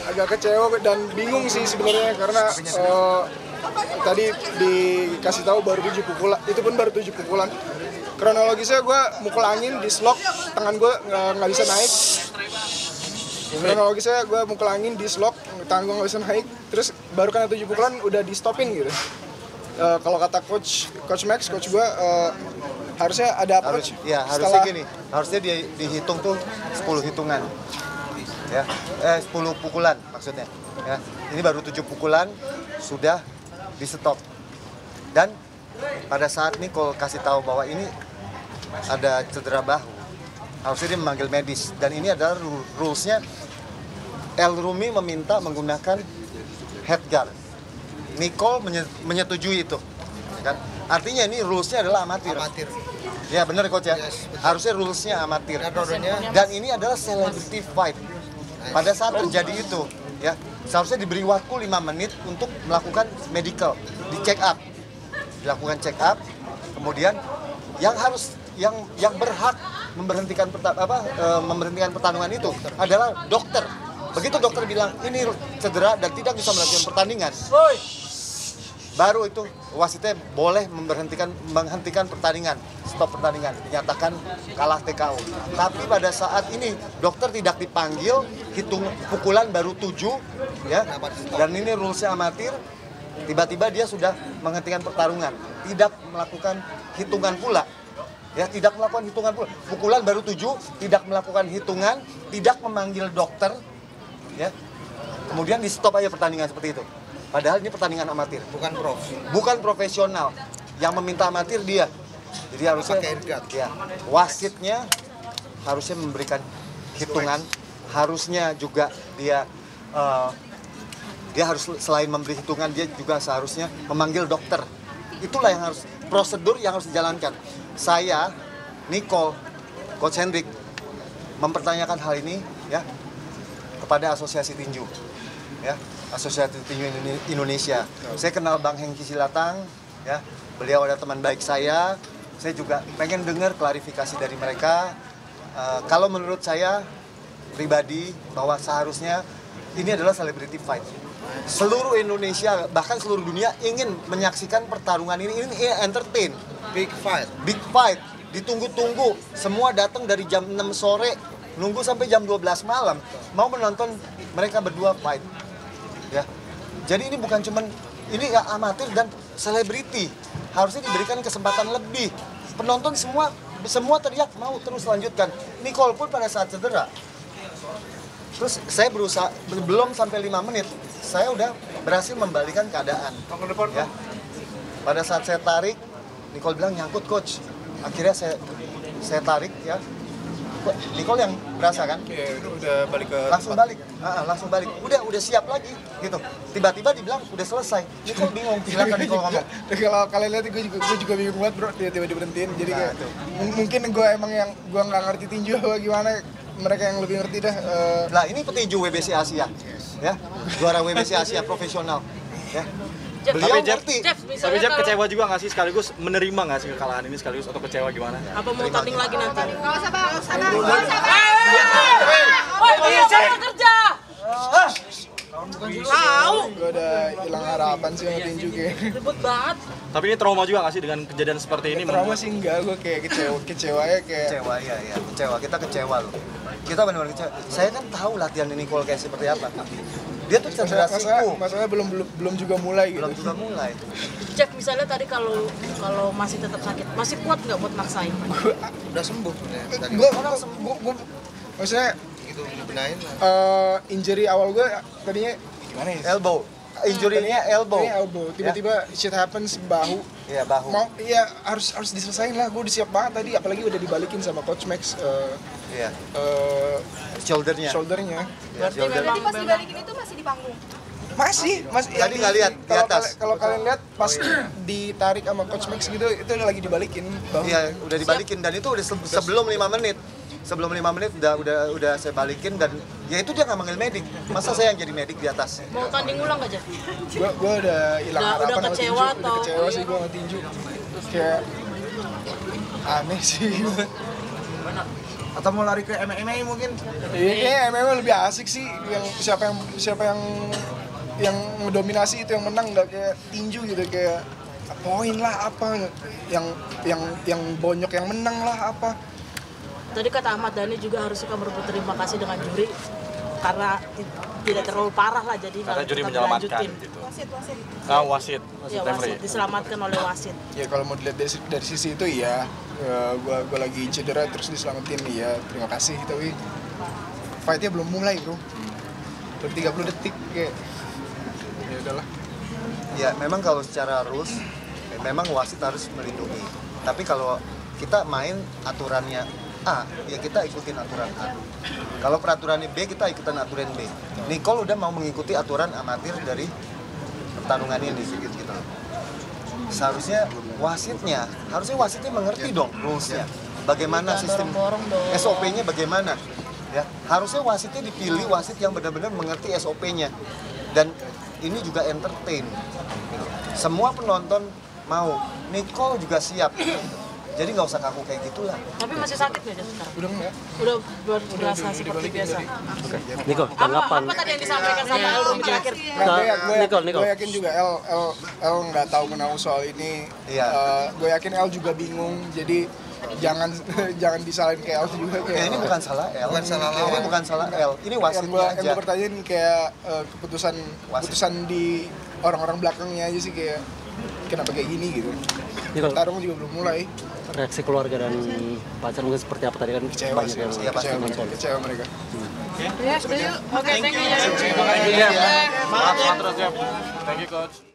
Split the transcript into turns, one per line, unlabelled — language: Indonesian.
agak kecewa dan bingung sih sebenarnya karena tadi dikasih tahu baru 7 pukulan, itu pun baru 7 pukulan. Kronologisnya gue mukul angin di slok, tangan gue nggak bisa naik. Kronologisnya gue mukul angin di slok, tangan gue nggak bisa naik. Terus baru kena 7 pukulan udah di stopin gitu. Kalau kata coach Max, coach gue harusnya ada approach.
Ya harusnya gini, harusnya dihitung tuh 10 hitungan. Ya, 10 pukulan maksudnya. Ya, ini baru 7 pukulan sudah di stop. Dan pada saat Nicole kasih tahu bahwa ini ada cedera bahu, harusnya dia memanggil medis. Dan ini adalah rules-nya. El Rumi meminta menggunakan headguard. Nicole menyetujui itu, kan? Artinya ini rules-nya adalah amatir. Ya benar coach ya. Yes, harusnya rules-nya amatir. Dan ini adalah celebrity fight. Pada saat terjadi itu, ya seharusnya diberi waktu 5 menit untuk melakukan medical, di check up, dilakukan check up. Kemudian yang berhak memberhentikan pertandingan itu adalah dokter. Begitu dokter bilang ini cedera dan tidak bisa melanjutkan pertandingan, baru itu wasitnya boleh menghentikan pertandingan, stop pertandingan, dinyatakan kalah TKO. Tapi pada saat ini dokter tidak dipanggil, hitung pukulan baru 7, ya. Dan ini rulesnya amatir. Tiba-tiba dia sudah menghentikan pertarungan, tidak melakukan hitungan pula. Ya, tidak melakukan hitungan pula. Pukulan baru 7, tidak melakukan hitungan, tidak memanggil dokter, ya. Kemudian di stop aja pertandingan seperti itu. Padahal ini pertandingan amatir, bukan profesional. Yang meminta amatir dia. Jadi harusnya ya, wasitnya harusnya memberikan hitungan, harusnya juga dia harus selain memberi hitungan, dia juga seharusnya memanggil dokter. Itulah yang harus, prosedur yang harus dijalankan. Saya, Nicole, Coach Hendrik mempertanyakan hal ini ya kepada Asosiasi Tinju, ya. Asosiasi Tinju Indonesia. Saya kenal Bang Hengki Silatang, ya. Beliau adalah teman baik saya. Saya juga pengen dengar klarifikasi dari mereka. Kalau menurut saya pribadi bahwa seharusnya ini adalah celebrity fight. Seluruh Indonesia, bahkan seluruh dunia ingin menyaksikan pertarungan ini entertain.
Big
fight. Ditunggu-tunggu. Semua datang dari jam 6 sore, nunggu sampai jam 12 malam mau menonton mereka berdua fight. Ya, jadi ini bukan cuman ini ya amatir dan selebriti, harusnya diberikan kesempatan lebih. Penonton semua teriak mau terus lanjutkan. Nicole pun pada saat cedera. Terus saya berusaha belum sampai 5 menit, saya udah berhasil membalikan keadaan. Ya. Pada saat saya tarik, Nicole bilang nyangkut coach. Akhirnya saya tarik ya. Nicole yang berasa kan?
Iya, udah balik ke
langsung balik. Udah siap lagi gitu. Tiba-tiba dibilang udah selesai. Nicole bingung, silakan Nicole ngomong.
Kalau kalian lihat gue juga bingung banget bro, tiba-tiba diberhentiin. Jadi kayak mungkin gue emang yang gue nggak ngerti tinju apa gimana, mereka yang lebih ngerti dah.
Nah ini petinju WBC Asia, ya juara WBC Asia profesional, ya. Beliau ngerti.
Tapi Jeff kecewa juga nggak sih, sekaligus menerima nggak sih kekalahan ini sekaligus, atau kecewa gimana?
Apa mau tanding lagi nanti?
Nggak usah bang, sana.
Woi, bisa kerja. Tahu.
Gue udah hilang harapan sih sama tinju kayak.
Ribut banget.
Tapi ini trauma juga nggak sih dengan kejadian seperti ini?
Trauma sih enggak, gue kayak kecewa ya kayak.
Kecewa ya, kecewa. Kita kecewa loh. Kita benar-benar kecewa. Saya kan tahu latihan ini Nicole kayak seperti apa. Dia tuh cedera siku.
Masalahnya belum juga mulai gitu.
Belum juga mulai.
Cek misalnya tadi kalau masih tetap sakit, masih kuat nggak buat maksain?
Udah sembuh sebenarnya.
Gue maksudnya
gitu benahin lah.
Injury awal gue tadinya gimana ya?
Elbow. Injury-nya elbow.
Ini elbow. Tiba-tiba shit happens bahu.
Iya, bahu.
Harus diselesain lah. Gue udah siap banget tadi, apalagi udah dibalikin sama Coach Max.
Iya. Shouldernya.
Berarti
Berarti pas dibalikin itu masih di panggung?
Masih.
Tadi nggak lihat di atas.
Kalau kalian lihat pas ditarik sama Coach Max gitu, itu lagi dibalikin bahu.
Iya, udah dibalikin dan itu udah sebelum 5 menit. Sebelum 5 menit udah saya balikin dan ya itu dia nggak manggil medik. Masa saya yang jadi medik di atas?
Mau tanding ulang nggak, Jeff?
Gue udah hilang harapan sama tinju.
Kecewa atau?
Udah kecewa sih gue sama tinju. Kayak aneh sih.
Atau mau lari ke MMA mungkin?
Iya, MMA lebih asik sih. Yang siapa yang mendominasi itu yang menang, nggak kayak tinju gitu, kayak poin lah apa, yang bonyok yang menang lah apa.
Tadi kata Ahmad Dhani juga harus suka berterima kasih dengan juri karena tidak terlalu parah lah, jadi
Karena juri
tetap
menyelamatkan
dilanjutin.
gitu.
Wasit.
Wasit
Ya,
referee.
wasit diselamatkan oleh wasit.
Ya kalau mau dilihat dari sisi itu iya, gua lagi cedera terus diselamatin, iya terima kasih, tapi fightnya belum mulai bro, baru 30 detik kayak ya udahlah.
Ya memang kalau secara rules memang wasit harus melindungi. Tapi kalau kita main aturannya A, ya kita ikutin aturan A. Kalau peraturannya B, kita ikutin aturan B. Nicole udah mau mengikuti aturan amatir dari pertarungan ini gitu. Seharusnya wasitnya mengerti dong rules-nya. Bagaimana
Jangan
sistem
dorong-dorong dong.
SOP-nya bagaimana? Ya, harusnya wasitnya dipilih wasit yang benar-benar mengerti SOP-nya. Dan ini juga entertain. Semua penonton mau, Nicole juga siap. Jadi nggak usah kaku kayak gitulah.
Tapi masih sakit nggak Jas sekarang?
Udah enggak?
Udah berasa seperti biasa.
Niko, tanggapan.
Apa tadi yang disampaikan sama El Rumi terakhir?
Gue yakin juga El nggak tahu kenapa soal ini.
Iya.
Gue yakin El juga bingung, jadi jangan disalahin ke El juga kayak.
Ini bukan salah El.
Bukan salah
Ini
lawan.
bukan salah El. Ini
yang
wasitnya aja.
gue pertanyain kayak
Wasit.
keputusan di orang-orang belakangnya aja sih, kayak kenapa kayak gini gitu.
Niko,
Tarung juga belum mulai.
reaksi keluarga dan pacar mungkin seperti apa tadi kan
Kecewa
banyak
sih,
yang
Iya, pasti
kecewa mereka.
Ya, setuju. Oke, thank you.
Semangat terus ya. Thank you coach.